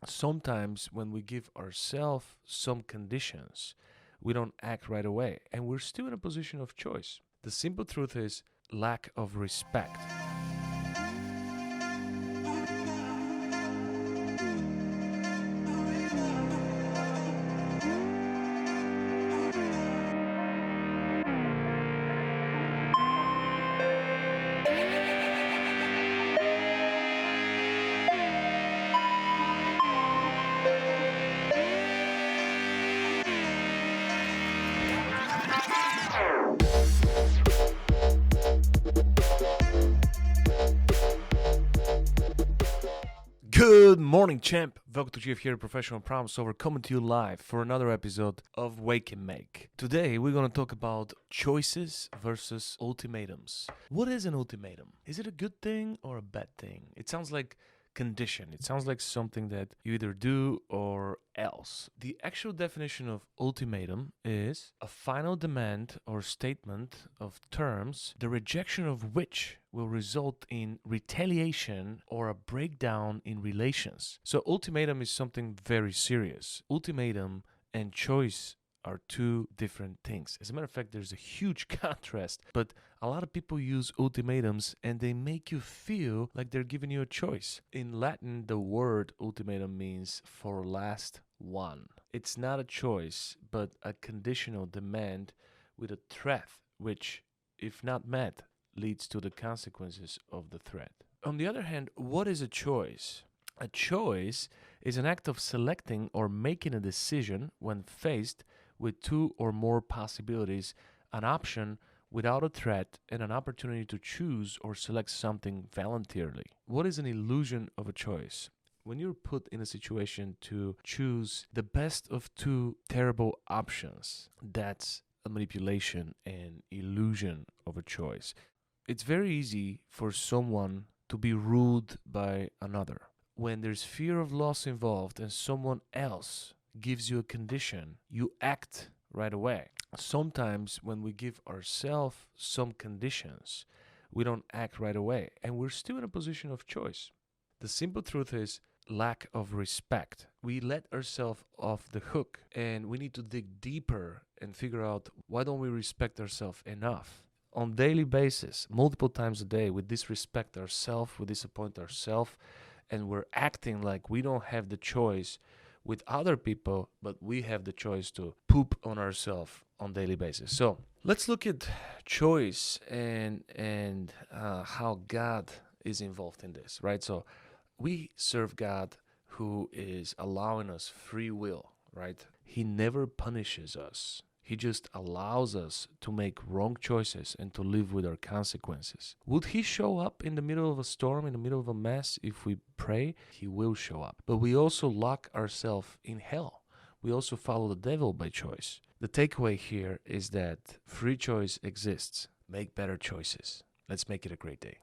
Sometimes when we give ourselves some conditions, we don't act right away, and we're still in a position of choice. The simple truth is lack of respect. Good morning, champ. Welcome to GF here, professional problem solver, coming to you live for another episode of Wake and Make. Today, we're going to talk about choices versus ultimatums. What is an ultimatum? Is it a good thing or a bad thing? It sounds like condition. It sounds like something that you either do or else. The actual definition of ultimatum is a final demand or statement of terms, the rejection of which will result in retaliation or a breakdown in relations. So ultimatum is something very serious. Ultimatum and choice are two different things. As a matter of fact, there's a huge contrast, but a lot of people use ultimatums and they make you feel like they're giving you a choice. In Latin, the word ultimatum means for last one. It's not a choice, but a conditional demand with a threat, which, if not met, leads to the consequences of the threat. On the other hand, what is a choice? A choice is an act of selecting or making a decision when faced with two or more possibilities, an option without a threat, and an opportunity to choose or select something voluntarily. What is an illusion of a choice? When you're put in a situation to choose the best of two terrible options, that's a manipulation and illusion of a choice. It's very easy for someone to be ruled by another. When there's fear of loss involved and someone else gives you a condition, you act right away. Sometimes when we give ourselves some conditions, we don't act right away, and we're still in a position of choice. The simple truth is lack of respect. We let ourselves off the hook, and we need to dig deeper and figure out, why don't we respect ourselves enough? On daily basis, multiple times a day, we disrespect ourselves, we disappoint ourselves, and we're acting like we don't have the choice with other people, but we have the choice to poop on ourselves on daily basis. So let's look at choice and how God is involved in this, right? So we serve God who is allowing us free will, right? He never punishes us. He just allows us to make wrong choices and to live with our consequences. Would he show up in the middle of a storm, in the middle of a mess, if we pray? He will show up. But we also lock ourselves in hell. We also follow the devil by choice. The takeaway here is that free choice exists. Make better choices. Let's make it a great day.